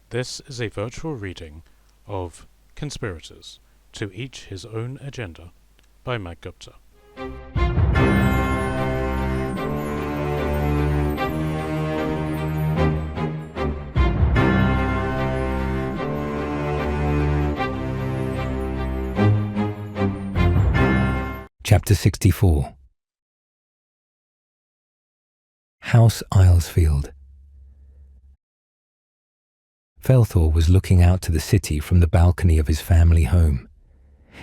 This is a virtual reading of Conspirators, To Each His Own Agenda by Matt Gupta. Chapter 64. House Islesfield. Felthor was looking out to the city from the balcony of his family home.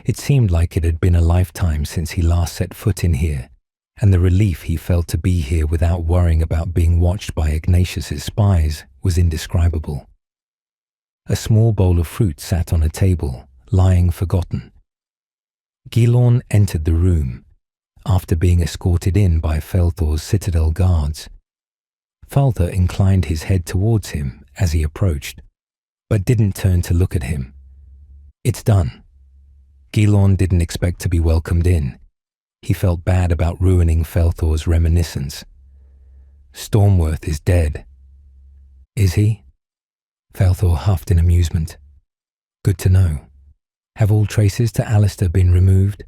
It seemed like it had been a lifetime since he last set foot in here, and the relief he felt to be here without worrying about being watched by Ignatius's spies was indescribable. A small bowl of fruit sat on a table, lying forgotten. Gilorn entered the room, after being escorted in by Felthor's citadel guards. Felthor inclined his head towards him as he approached, but didn't turn to look at him. It's done. Gilorn didn't expect to be welcomed in. He felt bad about ruining Felthor's reminiscence. Stormworth is dead. Is he? Felthor huffed in amusement. Good to know. Have all traces to Alistair been removed?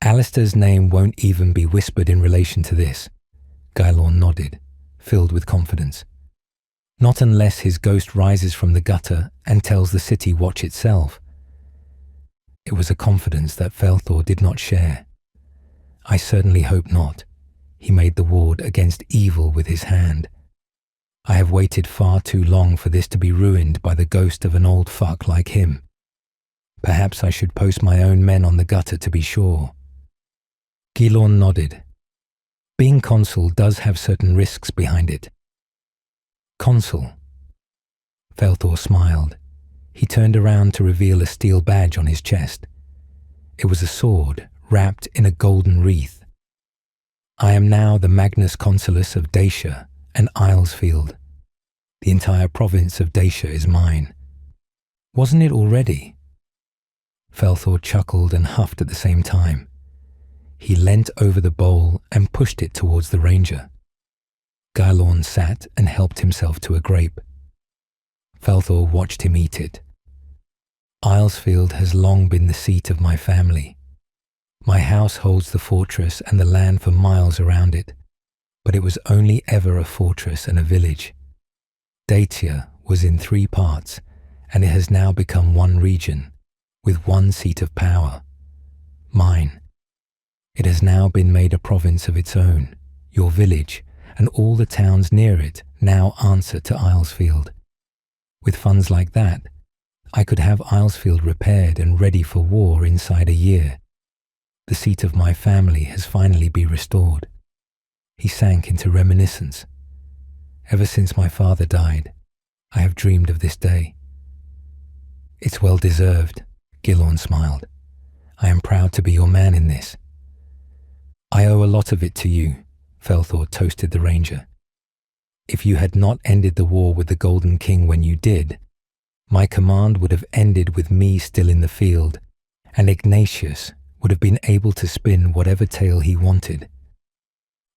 Alistair's name won't even be whispered in relation to this. Gilorn nodded, filled with confidence. Not unless his ghost rises from the gutter and tells the city watch itself. It was a confidence that Felthor did not share. I certainly hope not. He made the ward against evil with his hand. I have waited far too long for this to be ruined by the ghost of an old fuck like him. Perhaps I should post my own men on the gutter to be sure. Gilorn nodded. Being consul does have certain risks behind it. Consul? Felthor smiled. He turned around to reveal a steel badge on his chest. It was a sword wrapped in a golden wreath. I am now the Magnus Consulus of Dacia and Islesfield. The entire province of Dacia is mine. Wasn't it already? Felthor chuckled and huffed at the same time. He leant over the bowl and pushed it towards the ranger. Gilorn sat and helped himself to a grape. Felthor watched him eat it. Islesfield has long been the seat of my family. My house holds the fortress and the land for miles around it, but it was only ever a fortress and a village. Dacia was in 3 parts, and it has now become one region, with one seat of power. Mine. It has now been made a province of its own. Your village, and all the towns near it, now answer to Islesfield. With funds like that, I could have Islesfield repaired and ready for war inside a year. The seat of my family has finally been restored. He sank into reminiscence. Ever since my father died, I have dreamed of this day. It's well deserved, Gilorn smiled. I am proud to be your man in this. I owe a lot of it to you, Felthor toasted the ranger. If you had not ended the war with the Golden King when you did, my command would have ended with me still in the field, and Ignatius would have been able to spin whatever tale he wanted.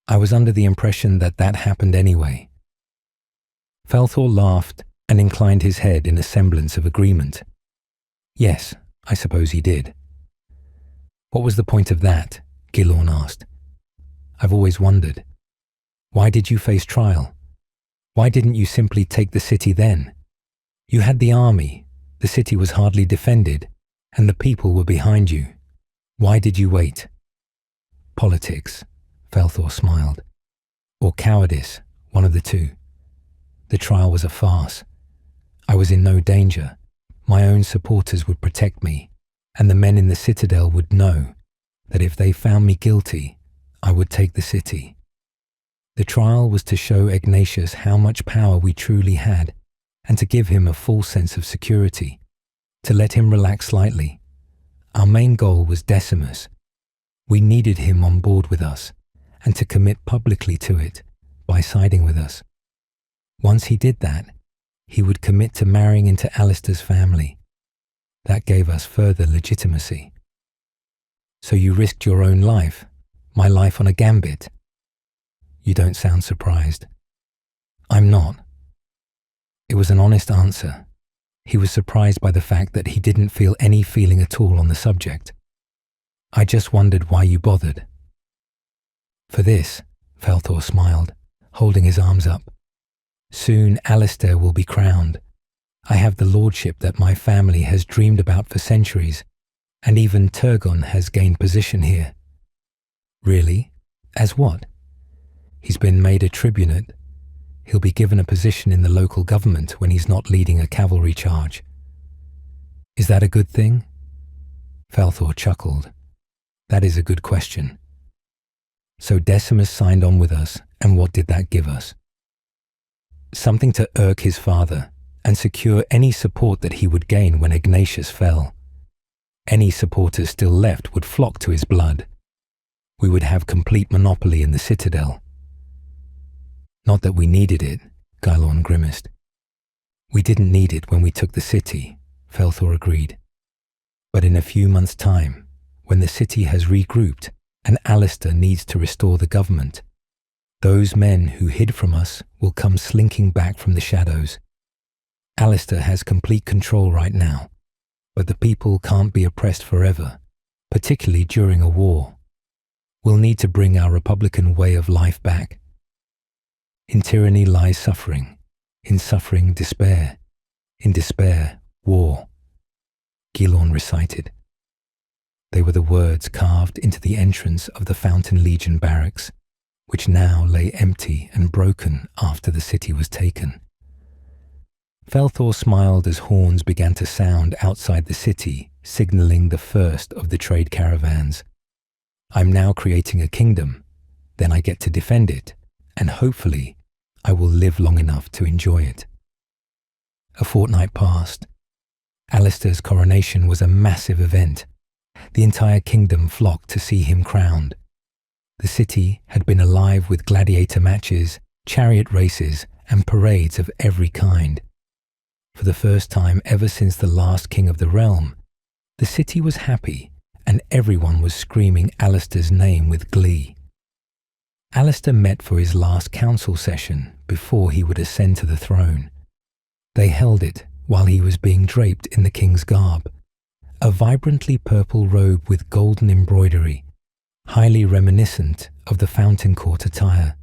I was under the impression that that happened anyway. Felthor laughed and inclined his head in a semblance of agreement. Yes, I suppose he did. What was the point of that? Gilorn asked. I've always wondered. Why did you face trial? Why didn't you simply take the city then? You had the army, the city was hardly defended, and the people were behind you. Why did you wait? Politics, Felthor smiled. Or cowardice, one of the two. The trial was a farce. I was in no danger. My own supporters would protect me, and the men in the citadel would know that if they found me guilty, I would take the city. The trial was to show Ignatius how much power we truly had, and to give him a full sense of security, to let him relax slightly. Our main goal was Decimus. We needed him on board with us, and to commit publicly to it by siding with us. Once he did that, he would commit to marrying into Alistair's family. That gave us further legitimacy. So you risked your own life, my life on a gambit. You don't sound surprised. I'm not. It was an honest answer. He was surprised by the fact that he didn't feel any feeling at all on the subject. I just wondered why you bothered. For this, Felthor smiled, holding his arms up. Soon Alistair will be crowned. I have the lordship that my family has dreamed about for centuries, and even Turgon has gained position here. Really? As what? He's been made a tribunate. He'll be given a position in the local government when he's not leading a cavalry charge. Is that a good thing? Felthor chuckled. That is a good question. So Decimus signed on with us, and what did that give us? Something to irk his father and secure any support that he would gain when Ignatius fell. Any supporters still left would flock to his blood. We would have complete monopoly in the citadel. Not that we needed it, Gylorn grimaced. We didn't need it when we took the city, Felthor agreed. But in a few months' time, when the city has regrouped and Alistair needs to restore the government, those men who hid from us will come slinking back from the shadows. Alistair has complete control right now, but the people can't be oppressed forever, particularly during a war. We'll need to bring our republican way of life back. In tyranny lies suffering, in suffering despair, in despair war. Gylorn recited. They were the words carved into the entrance of the Fountain Legion barracks, which now lay empty and broken after the city was taken. Felthor smiled as horns began to sound outside the city, signalling the first of the trade caravans. I'm now creating a kingdom, then I get to defend it, and hopefully I will live long enough to enjoy it. A fortnight passed. Alistair's coronation was a massive event. The entire kingdom flocked to see him crowned. The city had been alive with gladiator matches, chariot races, and parades of every kind. For the first time ever since the last king of the realm, the city was happy, and everyone was screaming Alistair's name with glee. Alistair met for his last council session before he would ascend to the throne. They held it while he was being draped in the king's garb, a vibrantly purple robe with golden embroidery, highly reminiscent of the Fountain Court attire.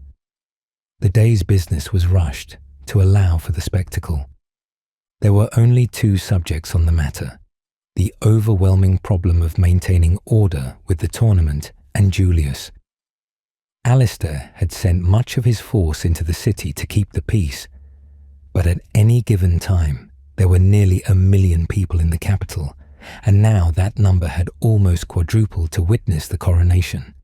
The day's business was rushed to allow for the spectacle. There were only two subjects on the matter: the overwhelming problem of maintaining order with the tournament and Julius. Alistair had sent much of his force into the city to keep the peace, but at any given time there were nearly 1 million people in the capital, and now that number had almost quadrupled to witness the coronation.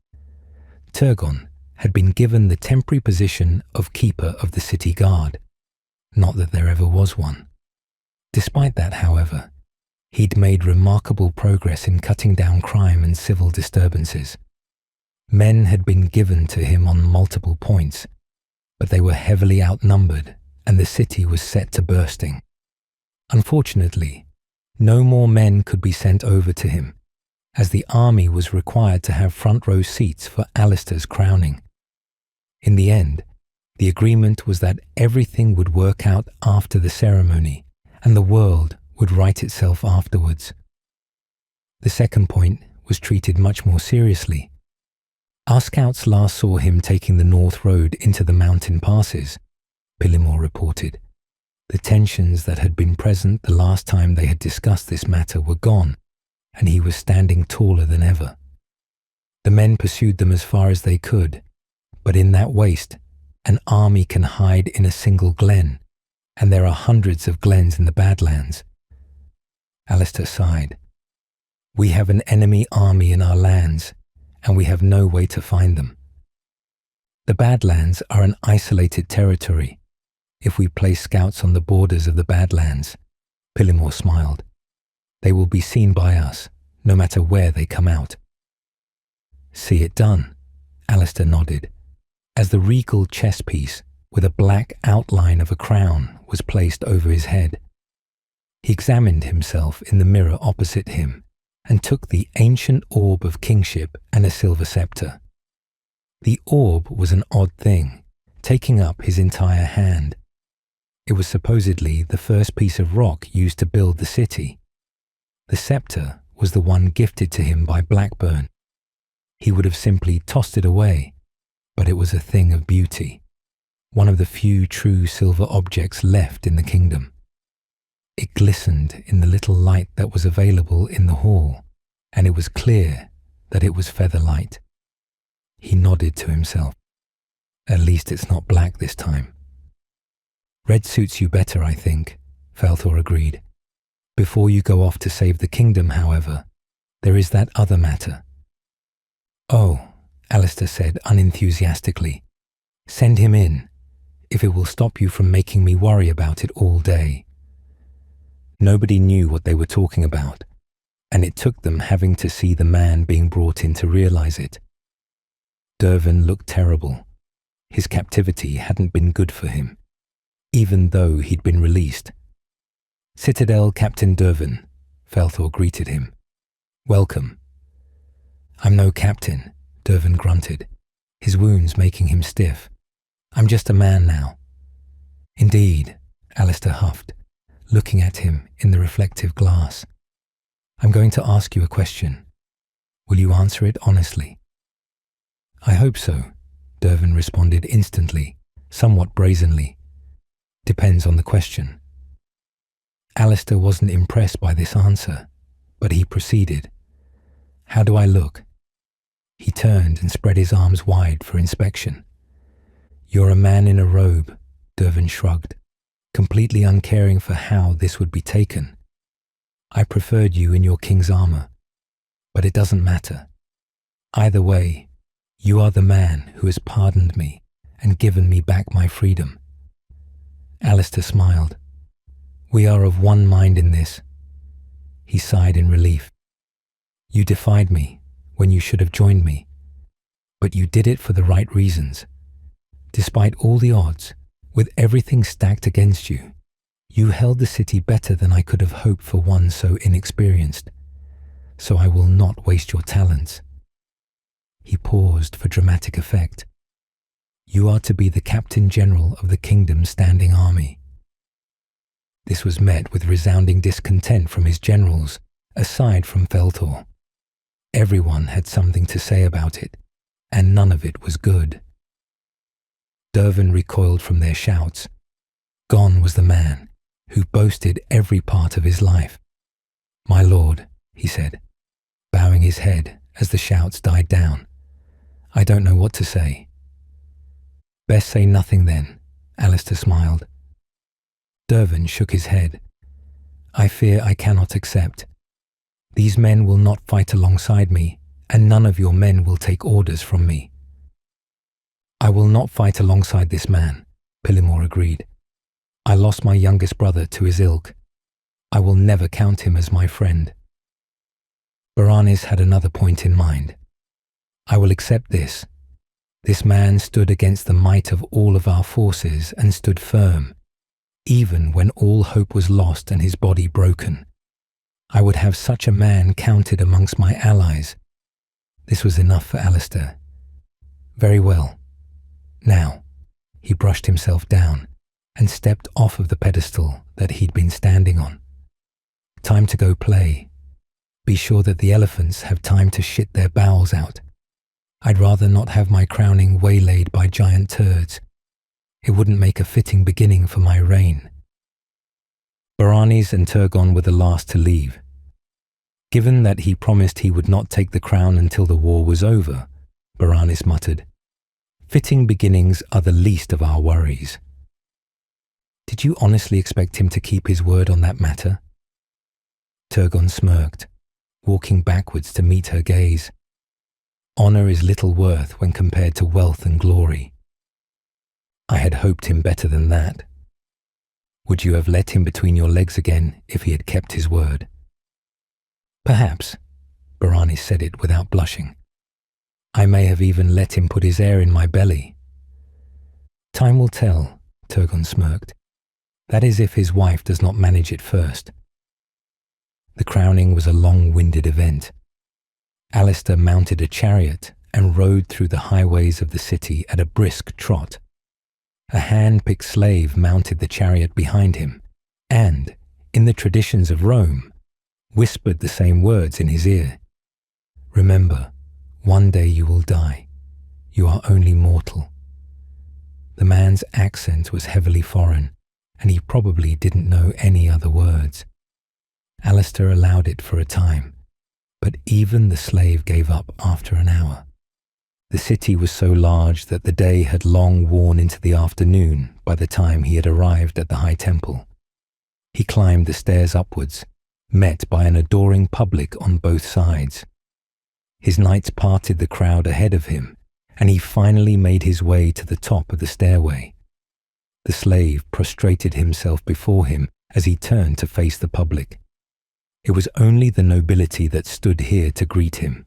Turgon had been given the temporary position of keeper of the city guard. Not that there ever was one. Despite that, however, he'd made remarkable progress in cutting down crime and civil disturbances. Men had been given to him on multiple points, but they were heavily outnumbered and the city was set to bursting. Unfortunately, no more men could be sent over to him, as the army was required to have front row seats for Alistair's crowning. In the end, the agreement was that everything would work out after the ceremony, and the world would right itself afterwards. The second point was treated much more seriously. Our scouts last saw him taking the North Road into the mountain passes, Pillimore reported. The tensions that had been present the last time they had discussed this matter were gone, and he was standing taller than ever. The men pursued them as far as they could, but in that waste, an army can hide in a single glen, and there are hundreds of glens in the Badlands. Alistair sighed. We have an enemy army in our lands, and we have no way to find them. The Badlands are an isolated territory. If we place scouts on the borders of the Badlands, Pillimore smiled, they will be seen by us, no matter where they come out. See it done, Alistair nodded, as the regal chess piece with a black outline of a crown was placed over his head. He examined himself in the mirror opposite him and took the ancient orb of kingship and a silver scepter. The orb was an odd thing, taking up his entire hand. It was supposedly the first piece of rock used to build the city. The scepter was the one gifted to him by Blackburn. He would have simply tossed it away, but it was a thing of beauty, one of the few true silver objects left in the kingdom. It glistened in the little light that was available in the hall, and it was clear that it was featherlight. He nodded to himself. At least it's not black this time. Red suits you better, I think, Falthor agreed. Before you go off to save the kingdom, however, there is that other matter. Oh, Alistair said unenthusiastically. Send him in, if it will stop you from making me worry about it all day. Nobody knew what they were talking about, and it took them having to see the man being brought in to realize it. Dervin looked terrible. His captivity hadn't been good for him, even though he'd been released. Citadel Captain Dervin, Falthor greeted him. Welcome. I'm no captain, Dervin grunted, his wounds making him stiff. I'm just a man now. Indeed, Alistair huffed, looking at him in the reflective glass. I'm going to ask you a question. Will you answer it honestly? I hope so, Dervin responded instantly, somewhat brazenly. Depends on the question. Alistair wasn't impressed by this answer, but he proceeded. How do I look? He turned and spread his arms wide for inspection. You're a man in a robe, Dervin shrugged, completely uncaring for how this would be taken. I preferred you in your king's armor, but it doesn't matter. Either way, you are the man who has pardoned me and given me back my freedom. Alistair smiled. We are of one mind in this. He sighed in relief. You defied me when you should have joined me, but you did it for the right reasons. Despite all the odds, with everything stacked against you, you held the city better than I could have hoped for one so inexperienced. So I will not waste your talents. He paused for dramatic effect. You are to be the Captain General of the Kingdom's standing army. This was met with resounding discontent from his generals, aside from Falthor. Everyone had something to say about it, and none of it was good. Dervin recoiled from their shouts. Gone was the man who boasted every part of his life. My lord, he said, bowing his head as the shouts died down. I don't know what to say. Best say nothing then, Alistair smiled. Dervin shook his head. I fear I cannot accept. These men will not fight alongside me, and none of your men will take orders from me. I will not fight alongside this man, Pillimore agreed. I lost my youngest brother to his ilk. I will never count him as my friend. Baranis had another point in mind. I will accept this. This man stood against the might of all of our forces and stood firm, even when all hope was lost and his body broken. I would have such a man counted amongst my allies. This was enough for Alistair. Very well. Now, he brushed himself down and stepped off of the pedestal that he'd been standing on. Time to go play. Be sure that the elephants have time to shit their bowels out. I'd rather not have my crowning waylaid by giant turds. It wouldn't make a fitting beginning for my reign. Baranis and Turgon were the last to leave. Given that he promised he would not take the crown until the war was over, Baranis muttered, fitting beginnings are the least of our worries. Did you honestly expect him to keep his word on that matter? Turgon smirked, walking backwards to meet her gaze. Honor is little worth when compared to wealth and glory. I had hoped him better than that. Would you have let him between your legs again if he had kept his word? Perhaps, Baranis said it without blushing. I may have even let him put his air in my belly. Time will tell, Turgon smirked. That is if his wife does not manage it first. The crowning was a long-winded event. Alistair mounted a chariot and rode through the highways of the city at a brisk trot. A hand-picked slave mounted the chariot behind him and, in the traditions of Rome, whispered the same words in his ear. "Remember, one day you will die. You are only mortal." The man's accent was heavily foreign, and he probably didn't know any other words. Alistair allowed it for a time, but even the slave gave up after an hour. The city was so large that the day had long worn into the afternoon by the time he had arrived at the High Temple. He climbed the stairs upwards, met by an adoring public on both sides. His knights parted the crowd ahead of him, and he finally made his way to the top of the stairway. The slave prostrated himself before him as he turned to face the public. It was only the nobility that stood here to greet him.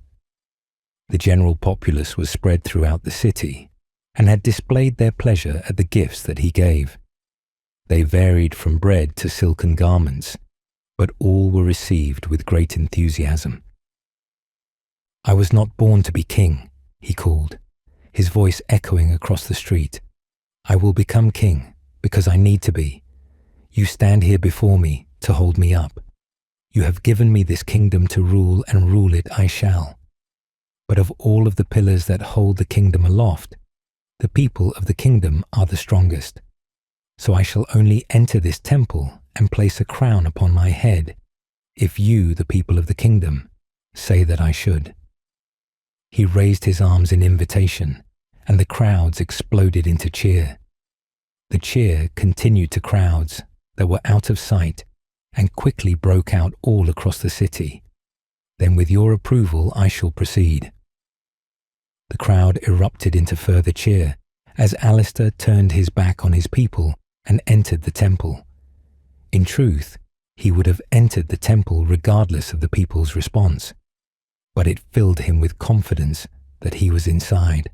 The general populace was spread throughout the city and had displayed their pleasure at the gifts that he gave. They varied from bread to silken garments, but all were received with great enthusiasm. "I was not born to be king," he called, his voice echoing across the street. "I will become king because I need to be. You stand here before me to hold me up. You have given me this kingdom to rule, and rule it I shall. But of all of the pillars that hold the kingdom aloft, the people of the kingdom are the strongest. So I shall only enter this temple and place a crown upon my head if you, the people of the kingdom, say that I should." He raised his arms in invitation, and the crowds exploded into cheer. The cheer continued to crowds that were out of sight and quickly broke out all across the city. "Then with your approval I shall proceed." The crowd erupted into further cheer as Alistair turned his back on his people and entered the temple. In truth, he would have entered the temple regardless of the people's response, but it filled him with confidence that he was inside.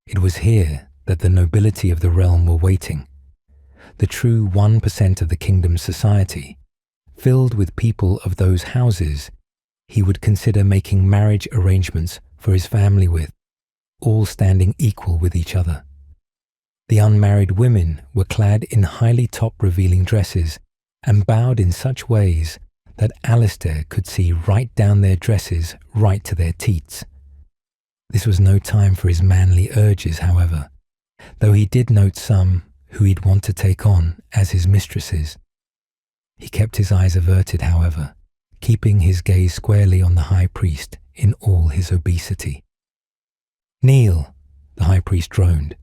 It was here that the nobility of the realm were waiting, the true 1% of the kingdom's society, filled with people of those houses he would consider making marriage arrangements for his family with, all standing equal with each other. The unmarried women were clad in highly top-revealing dresses and bowed in such ways that Alistair could see right down their dresses right to their teats. This was no time for his manly urges, however, though he did note some who he'd want to take on as his mistresses. He kept his eyes averted, however, keeping his gaze squarely on the high priest in all his obesity. "Kneel," the high priest droned,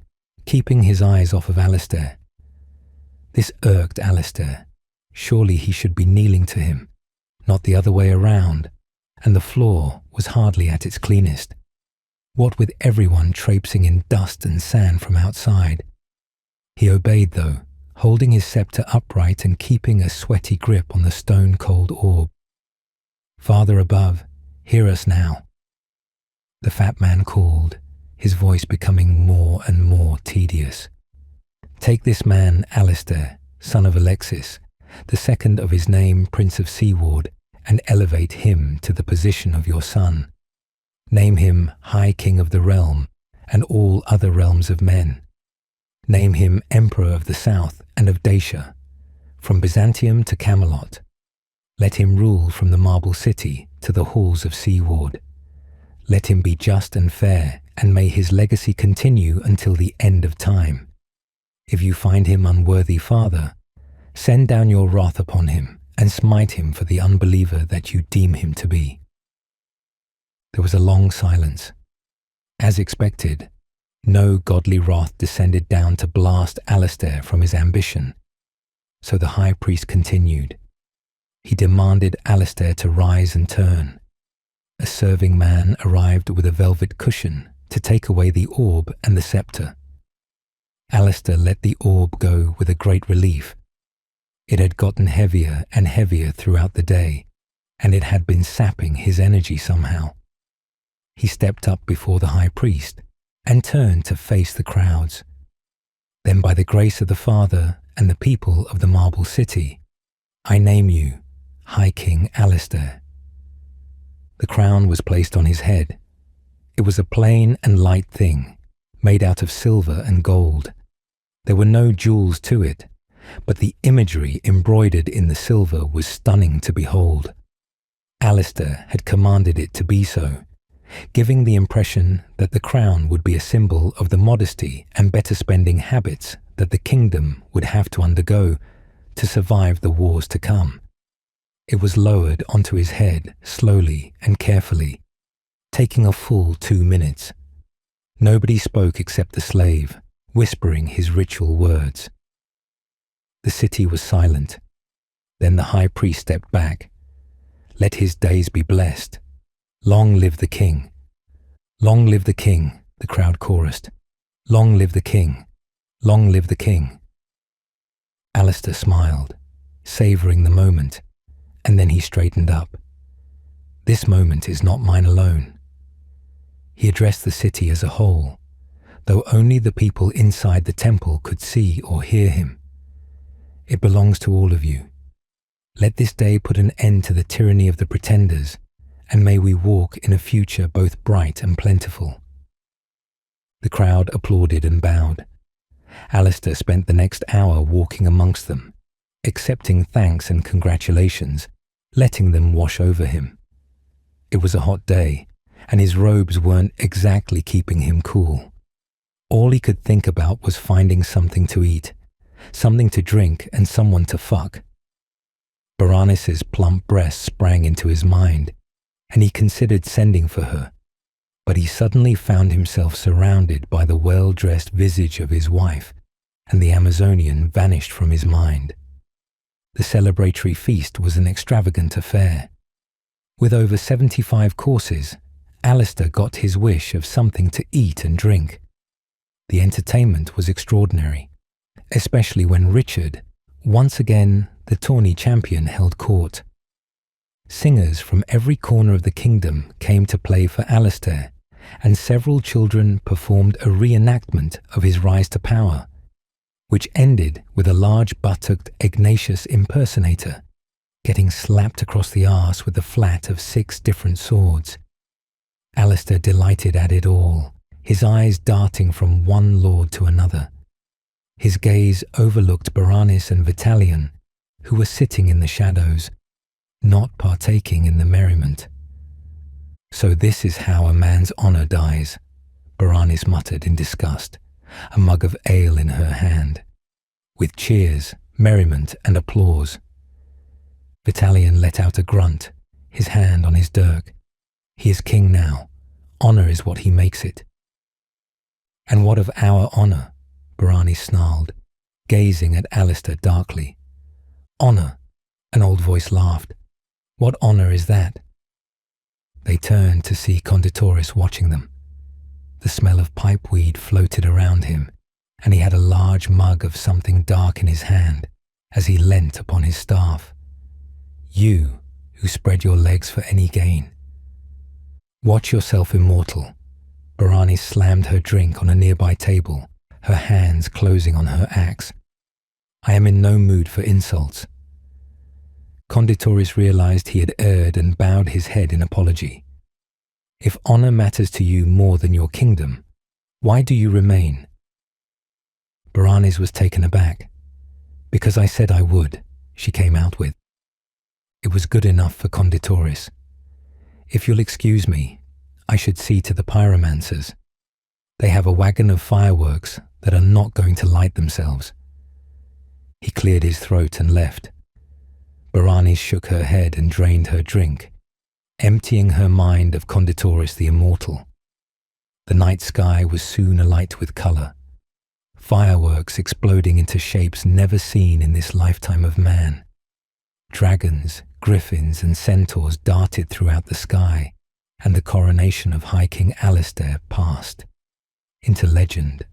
keeping his eyes off of Alistair. This irked Alistair. Surely he should be kneeling to him, not the other way around, and the floor was hardly at its cleanest. What with everyone traipsing in dust and sand from outside? He obeyed, though, holding his scepter upright and keeping a sweaty grip on the stone-cold orb. "Father above, hear us now," the fat man called, his voice becoming more and more tedious. "Take this man, Alistair, son of Alexis, the second of his name, Prince of Seaward, and elevate him to the position of your son. Name him High King of the Realm and all other realms of men. Name him Emperor of the South and of Dacia, from Byzantium to Camelot. Let him rule from the Marble City to the halls of Seaward. Let him be just and fair, and may his legacy continue until the end of time. If you find him unworthy, Father, send down your wrath upon him and smite him for the unbeliever that you deem him to be." There was a long silence. As expected, no godly wrath descended down to blast Alistair from his ambition. So the high priest continued. He demanded Alistair to rise and turn. A serving man arrived with a velvet cushion to take away the orb and the scepter. Alistair let the orb go with a great relief. It had gotten heavier and heavier throughout the day, and it had been sapping his energy somehow. He stepped up before the high priest and turned to face the crowds. "Then by the grace of the Father and the people of the Marble City, I name you High King Alistair." The crown was placed on his head. It was a plain and light thing, made out of silver and gold. There were no jewels to it, but the imagery embroidered in the silver was stunning to behold. Alistair had commanded it to be so, giving the impression that the crown would be a symbol of the modesty and better spending habits that the kingdom would have to undergo to survive the wars to come. It was lowered onto his head slowly and carefully, taking a full 2 minutes. Nobody spoke except the slave, whispering his ritual words. The city was silent. Then the high priest stepped back. "Let his days be blessed. Long live the king." "Long live the king," the crowd chorused. "Long live the king. Long live the king." Alistair smiled, savouring the moment, and then he straightened up. "This moment is not mine alone." He addressed the city as a whole, though only the people inside the temple could see or hear him. "It belongs to all of you. Let this day put an end to the tyranny of the pretenders, and may we walk in a future both bright and plentiful." The crowd applauded and bowed. Alistair spent the next hour walking amongst them, accepting thanks and congratulations, letting them wash over him. It was a hot day, and his robes weren't exactly keeping him cool. All he could think about was finding something to eat, something to drink, and someone to fuck. Berenice's plump breast sprang into his mind, and he considered sending for her, but he suddenly found himself surrounded by the well-dressed visage of his wife, and the Amazonian vanished from his mind. The celebratory feast was an extravagant affair. With over 75 courses, Alistair got his wish of something to eat and drink. The entertainment was extraordinary, especially when Richard, once again the tawny champion, held court. Singers from every corner of the kingdom came to play for Alistair, and several children performed a reenactment of his rise to power, which ended with a large-buttocked Ignatius impersonator getting slapped across the arse with the flat of 6 different swords. Alistair delighted at it all, his eyes darting from one lord to another. His gaze overlooked Berenice and Vitalian, who were sitting in the shadows, not partaking in the merriment. "So this is how a man's honour dies," Berenice muttered in disgust, a mug of ale in her hand. "With cheers, merriment and applause." Vitalian let out a grunt, his hand on his dirk. "He is king now. Honour is what he makes it." "And what of our honour?" Berenice snarled, gazing at Alistair darkly. "Honour," an old voice laughed. "What honour is that?" They turned to see Conspirators watching them. The smell of pipeweed floated around him, and he had a large mug of something dark in his hand as he leant upon his staff. "You, who spread your legs for any gain. Watch yourself immortal." Berenice slammed her drink on a nearby table, her hands closing on her axe. "I am in no mood for insults." Conspirators realized he had erred and bowed his head in apology. "If honour matters to you more than your kingdom, why do you remain?" Berenice was taken aback. "Because I said I would," she came out with. It was good enough for Conspirators. "If you'll excuse me, I should see to the pyromancers. They have a wagon of fireworks that are not going to light themselves." He cleared his throat and left. Berenice shook her head and drained her drink, emptying her mind of Conspirators the immortal. The night sky was soon alight with colour, fireworks exploding into shapes never seen in this lifetime of man. Dragons, griffins and centaurs darted throughout the sky, and the coronation of High King Alistair passed into legend.